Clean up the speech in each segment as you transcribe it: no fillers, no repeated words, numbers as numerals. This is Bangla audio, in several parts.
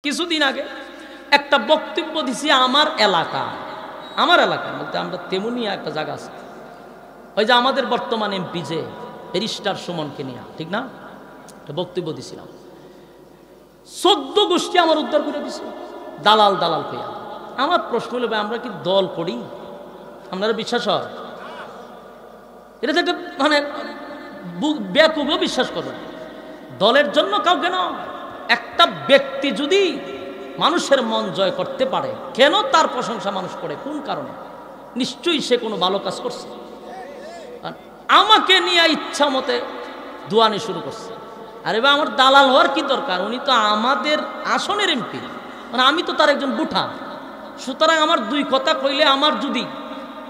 কিছুদিন আগে একটা বক্তব্য দিছি আমার এলাকা বলতে আমরা তেমনিয়া একটা জায়গা আছে, ওই যে আমাদের বর্তমান এমপি যে ব্যারিস্টার সুমনকে নিয়ে, ঠিক না? একটা বক্তব্য দিছিলাম, 14 গোষ্ঠী আমার উদ্ধার করে দিছে, দালাল কইয়া। আমার প্রশ্ন হলো, ভাই আমরা কি দল করি? আপনারা বিশ্বাস হয়? এটা তো একটা মানে বেকুবও বিশ্বাস করবেন। দলের জন্য কাউকে না, একটা ব্যক্তি যদি মানুষের মন জয় করতে পারে, কেন তার প্রশংসা মানুষ করে? কোন কারণে? নিশ্চয়ই সে কোনো ভালো কাজ করছে। আমাকে নিয়ে ইচ্ছা মতে দুয়ানি শুরু করছে। আরে বা আমার দালাল হওয়ার কি দরকার? উনি তো আমাদের আসনের এমপি, মানে আমি তো তার একজন বুঠা। সুতরাং আমার দুই কথা কইলে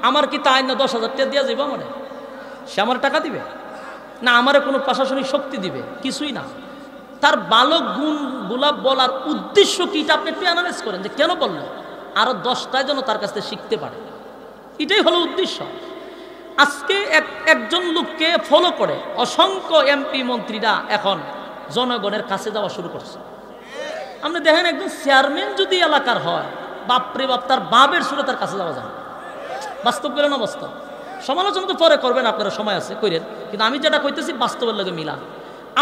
আমার কি তা আইন না 10,000 টাকা দেওয়া যাবে? মানে সে আমার টাকা দিবে না, আমারে কোনো প্রশাসনিক শক্তি দিবে? কিছুই না। তার ভালো গুণগুলা বলার উদ্দেশ্য কি, এটা আপনি একটু অ্যানালাইজ করেন যে কেন বললো, আরো 10টায় যেন তার কাছ থেকে শিখতে পারে। এটাই হলো উদ্দেশ্য। আজকে একজন লোককে ফলো করে অসংখ্য এমপি মন্ত্রীরা এখন জনগণের কাছে যাওয়া শুরু করছে। আপনি দেখেন, একজন চেয়ারম্যান যদি এলাকার হয়, বাপরে বাপ, তার বাপের সুরে তার কাছে যাওয়া যায়। বাস্তব করে না বাস্তব? সমালোচনা তো পরে করবেন, আপনারা সময় আছে কইরেন, কিন্তু আমি যেটা কইতেছি বাস্তবের লগে মিলা।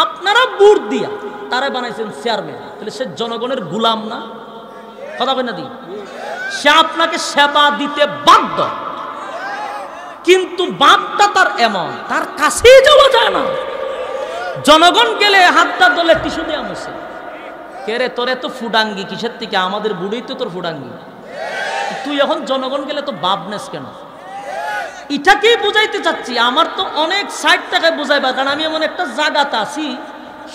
আপনারা বুট দিয়া তারা বানাইছেন চেয়ারম্যান, তাহলে সে জনগণের গুলাম না? কথা কই না দি? সে আপনাকে সেবা দিতে বাধ্য, কিন্তু বাপটা তার এমন, তার কাছেই যাওয়া যায় না। জনগণ গেলে হাতটা দলে টিস্যু দেওয়া মুছে, কে রে তোরে তো ফুডাঙ্গি কিসের থেকে? আমাদের বুড়েই তো তোর ফুডাঙ্গি, তুই এখন জনগণ গেলে তো বাপনেস কেন? এটাকেই বুঝাইতে চাচ্ছি। আমার তো অনেক 60 টাকায় বুঝাইবা, কারণ আমি এমন একটা জায়গাতে আছি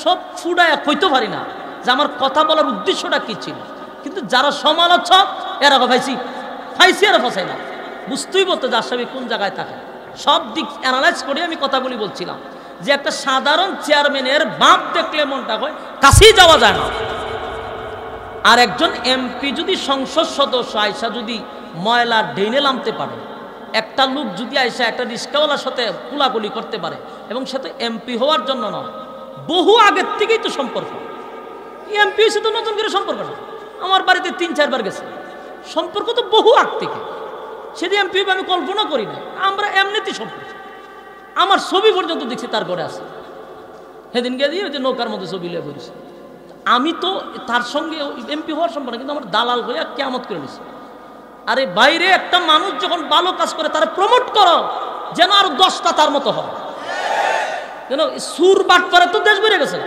সব ফুডায় কইতে পারি না যে আমার কথা বলার উদ্দেশ্যটা কি ছিল। কিন্তু যারা সমালোচক এরা ফাইছি এরা ফাঁসাই না, বুঝতেই বলতে যে আসামি কোন জায়গায় থাকে। সব দিক অ্যানালাইজ করে আমি কথাগুলি বলছিলাম যে একটা সাধারণ চেয়ারম্যানের বাপ দেখলে মনটা হয়, কাছেই যাওয়া যায় না। আর একজন এমপি যদি সংসদ সদস্য আয়সা যদি ময়লা ডেনে নামতে পারে, একটা লোক যদি আয়সা একটা রিস্কাওয়ালার সাথে কুলাকুলি করতে পারে, এবং সে তো এমপি হওয়ার জন্য নয়, বহু আগের থেকেই তো সম্পর্ক। এমপি হয়েছে তো নতুন করে সম্পর্ক না, আমার বাড়িতে 3-4 বার গেছে, সম্পর্ক তো বহু আগ থেকে। সেদিন এমপি আমি কল্পনা করি না, আমরা এমনিতেই সম্পর্ক। আমার ছবি পর্যন্ত দেখছি তার ঘরে আছে, সেদিন গিয়ে দিয়ে ওই যে নৌকার মধ্যে ছবি লিয়ে করেছে। আমি তো তার সঙ্গে এমপি হওয়ার সম্পর্ক, কিন্তু আমার দালাল হইয়া কেয়ামত করে নিছে। আরে বাইরে একটা মানুষ যখন ভালো কাজ করে তারা প্রমোট করো, যেন আর 10টা তার মতো হয়। যেন সুর বাটপারে তো দেশ ভরে গেছে,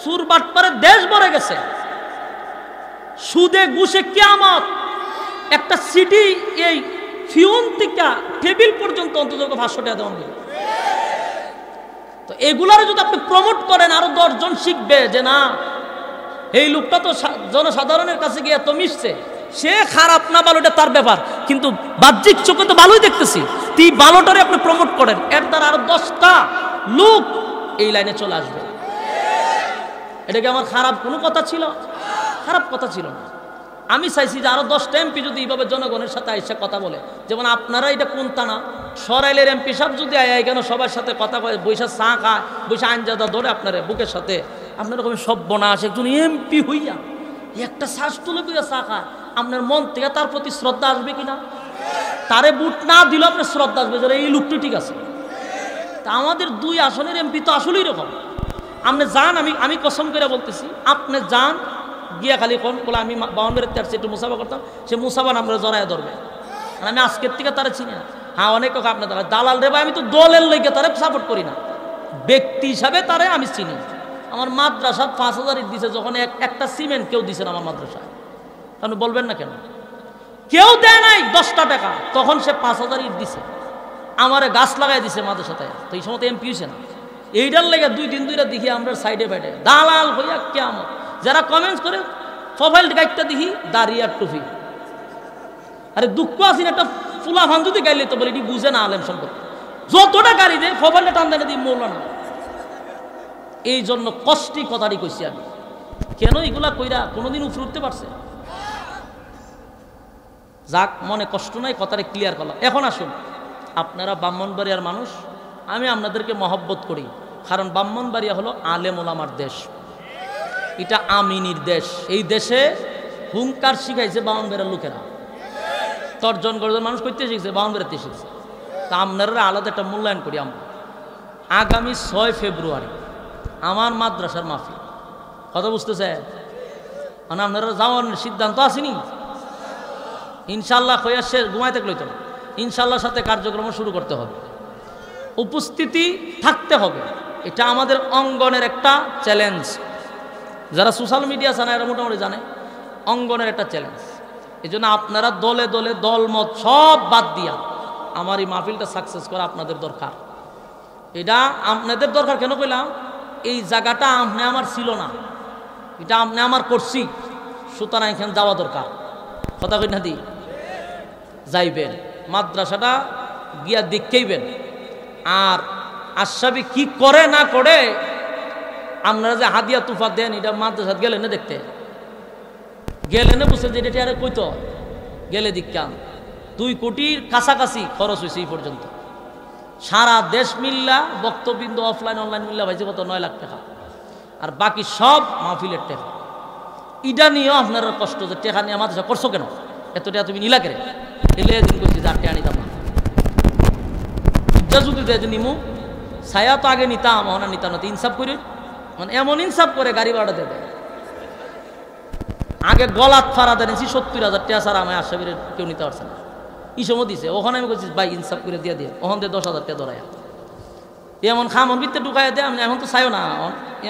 সুর বাটপারে দেশ ভরে গেছে, সুদে ঘুষে কিয়ামত। একটা সিটি এই ফিউন থেকে টেবিল পর্যন্ত অন্তত 500 টাকা দেওয়া হবে। তো এগুলার যদি আপনি প্রমোট করেন, আরো 10 জন শিখবে যে না, এই লোকটা তো জনসাধারণের কাছে গিয়ে এত মিশছে, সে খারাপ না ভালো এটা তার ব্যাপার, কিন্তু বাহ্যিক চোখে তো ভালোই দেখতেছি। তুই ভালোটারে আপনি প্রমোট করেন, এর দ্বারা আরো 10টা লোক এই লাইনে চলে আসবে। এটা কি আমার খারাপ কোনো কথা ছিল? খারাপ কথা ছিল না। আমি চাইছি যে আরো 10টা এমপি যদি এইভাবে জনগণের সাথে আইসা কথা বলে, যেমন আপনারা এটা কোনটা না, সরাইলের এমপি সাহেব যদি আয় কেন সবার সাথে কথা কয়, বৈশা চা খায়, বৈশা আইনজাদা ধরে আপনার বুকের সাথে, আপনার রকম সব বনাস একজন এমপি হইয়া একটা শ্বাস তুলে বুঝে চা খায়, আপনার মন থেকে তার প্রতি শ্রদ্ধা আসবে কিনা? তারে বুট না দিল আপনার শ্রদ্ধা আসবে যে এই লোকটি ঠিক আছে। তা আমাদের 2 আসনের এমপি তো আসলেই রকম। আপনি যান, আমি কসম করে বলতেছি, আপনি যান গিয়া খালি কোন বলে আমি 52 একটু মুসাফা করতাম, সে মুসাফা আমরা জড়ায় ধরবে। আর আমি আজকের থেকে তারা চিনি না। হ্যাঁ, অনেক আপনার দালাল রে ভাই, আমি তো দলের লইকে তারা সাপোর্ট করি না, ব্যক্তি হিসাবে তারে আমি চিনি। আমার মাদ্রাসা 5,000 ইট দিছে, যখন একটা সিমেন্ট কেউ দিছে না আমার মাদ্রাসায়, আপনি বলবেন না কেন? কেউ দেয় নাই 10টা টাকা, তখন সে 5,000 ইট দিছে, আমারে গাছ লাগাই দিছে মাদ্রাসাতে। তো এই সময় এমপি হয়েছে না, এইটার লেগে 2 দিন ধরে দেখি আমরা সাইডে বাইডে দালাল হইয়া কেমন। যারা কমেন্টস করে প্রোফাইল গাইডটা দেখি দাড়ি আর টুপি। আরে দুঃখ আছেন, একটা ফুলা ফান যদি গাইলে তো বলে এটি বুঝে না আলেম সম্পর্কে, যতটা গাড়ি দেয় প্রোফাইলটা টান দেয় দিই মৌলা না। এই জন্য কষ্টি কথাটি কইছি আমি, কেন এগুলা কইরা কোনোদিন উপরে উঠতে পারছে? যাক, মনে কষ্ট নাই, কথাটা ক্লিয়ার করলাম। এখন আসুন, আপনারা ব্রাহ্মণবাড়িয়ার মানুষ, আমি আপনাদেরকে মহব্বত করি, কারণ ব্রাহ্মণবাড়িয়া হলো আলেম ওলামার দেশ। এটা আমিনীর দেশ। এই দেশে হুঙ্কার শিখাইছে বাউন বেড়ার লোকেরা, তর্জন গর্জন মানুষ করতে শিখছে, বাউন বেড়াতে শিখছে। তা আপনারা আলাদা একটা মূল্যায়ন করি আমরা। আগামী 6 ফেব্রুয়ারি আমার মাদ্রাসার মাহফিল, কথা বুঝতেছে? মানে আপনারা যাওয়ার সিদ্ধান্ত আসেনি ইনশাল্লাহ। হইয়া শেষ ঘুমাইতে লইতো না, ইনশাল্লাহর সাথে কার্যক্রম শুরু করতে হবে, উপস্থিতি থাকতে হবে। এটা আমাদের অঙ্গনের একটা চ্যালেঞ্জ। যারা সোশ্যাল মিডিয়া জানে এরা মোটামুটি জানে অঙ্গনের একটা চ্যালেঞ্জ। এই জন্য আপনারা দলে দলে দলমত সব বাদ দিয়া আমার এই মাহফিলটা সাকসেস করা আপনাদের দরকার। এটা আপনাদের দরকার কেন কইলাম, এই জায়গাটা আপনি আমার ছিল না, এটা আপনি আমার করছি, সুতরাং এখানে যাওয়া দরকার। কথা কই না দি যাইবেন, মাদ্রাসাটা গিয়া দেখতেইবেন। আর আশরাফি কি করে না করে আপনারা যে হাদিয়া তুফা দেন, এটা মাদ্রাসাত গেলে না দেখতে, গেলে না বুঝছেন যে এটা আরে কইতো গেলে দিকাম 2 কোটির কাছাকাছি খরচ হয়েছে এই পর্যন্ত। সারা দেশ মিল্লা বক্তবিন্দু অফলাইন অনলাইন মিল্লা ভাইছে কত 9 লাখ টাকা, আর বাকি সব মাহফিলের টাকা। ইটা নিয়েও আপনারা কষ্ট যে টাকা নিয়ে মাদ্রাসা করছো কেন, এত টাকা তুমি নিলা করে এলে দিন করছি যে 8 টাকা নিতাম না। যদি দেয় নিমু ছায়া তো আগে নিতাম, ওনা নিতাম না, ইনসাফ করে মানে এমন ইনসাফ করে গাড়ি ভাড়া দেয়। আগে গলাত ফাড়া দেনছি 70,000 টাকা ছাড়া আমি আশরাফির কেউ নিতে পারছে না। এই সময় দিছে, ওখানে আমি বলছি ভাই ইনসাফ করে দিয়ে দিয়ে, ওখান দিয়ে 10,000 টাকা ধরাই এমন খামন ভিতরে ঢুকাই দেয়। আমি এখন তো চাইও না,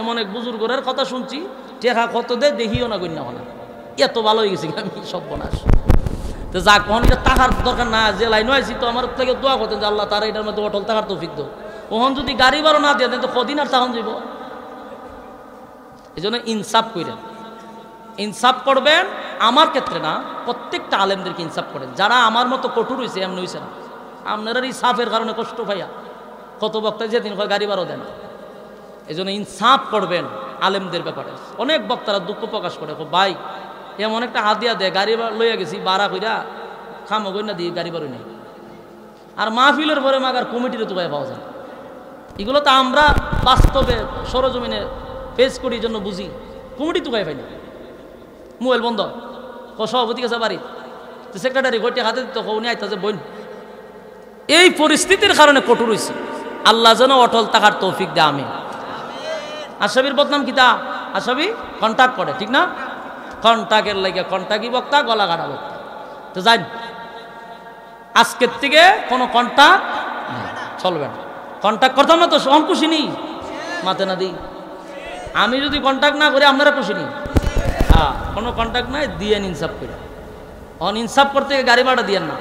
এমন এক বুজুর্গের কথা শুনছি, টেকা কত দেয় দেখিও না, গণ্য না, এত ভালো হয়ে গেছি আমি সব বনাস। তো যাক কখন এটা টাকার দরকার না, যে লাইন আইছি তো আমার থেকে দোয়া করতেন যে আল্লাহ তারা এটার মধ্যে অটল টাকার তৌফিক দাও। ওখান যদি গাড়ি ভাড়া না দিয়ে দেন তো কদিন আর তখন যাইব। এই জন্য ইনসাফ করেন, ইনসাফ করবেন। আমার ক্ষেত্রে না, প্রত্যেকটা আলেমদেরকে ইনসাফ করেন। যারা আমার মতো কঠোর হয়েছে এমনি হয়েছে না, আপনারা এই সাফের কারণে কষ্ট পাইয়া কত বক্তা যেদিন গাড়ি ভাড়াও দেন। এই জন্য ইনসাফ করবেন আলেমদের ব্যাপারে। অনেক বক্তারা দুঃখ প্রকাশ করে, ভাই এমন একটা হাদিয়া দেয়, গাড়ি লইয়া গেছি ভাড়া কইরা খামো গই না দিয়ে গাড়ি ভাড়া নেই। আর মাহফিলের পরে মাগার কমিটিরও তো ভাই পাওয়া যায়। এগুলো তো আমরা বাস্তবে সরজমিনে ফেস করি, জন্য বুঝি। কমিটি তো পাই না, মোবাইল বন্ধ, সভাপতি কাছে বাড়ি তো সেক্রেটারি ঘটে হাতে দিত, উনি আইতাছে বইন। এই পরিস্থিতির কারণে কঠোর হয়েছে। আল্লাহ যেন অটল টাকার তৌফিক দেয়। আমি আশরাফির বদনাম কিতা, আশরাফি কন্ট্যাক্ট করে, ঠিক না? কন্ট্যাক্টের লাগে কন্ট্যাক্টই বক্তা, গলা কাটা বক্তা। তো যাই আজকের থেকে কোনো কন্ট্যাক্ট চলবে না। কন্ট্যাক্ট করতাম না তো খুশি নেই, মাথে না দিই। আমি যদি কন্ট্যাক্ট না করি আপনারা খুশি নেই। হ্যাঁ, কোনো কন্ট্যাক্ট নাই, দিয়ে ইনসাফ করে। ইনসাফ করতে গাড়ি ভাড়া দিয়েন না,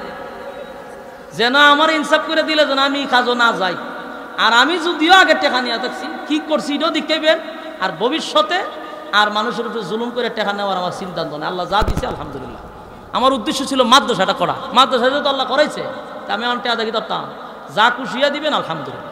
যেন আমার ইনসাফ করে দিলে যেন আমি কাজও না যাই। আর আমি যদিও আগের টাকা নিয়ে থাকছি, কি করছি এটাও দেখাইবেন। আর ভবিষ্যতে আর মানুষের উপরে জুলুম করে টাকা নেওয়ার আমার সিদ্ধান্ত নেই। আল্লাহ যা দিছে আলহামদুলিল্লাহ। আমার উদ্দেশ্য ছিল মাদ্রাসাটা করা, মাদ্রাসাটা তো আল্লাহ করাইছে, তা আমি আমার টাকা দেখি ধরতাম। যা খুশিয়া দিবেন আলহামদুলিল্লাহ।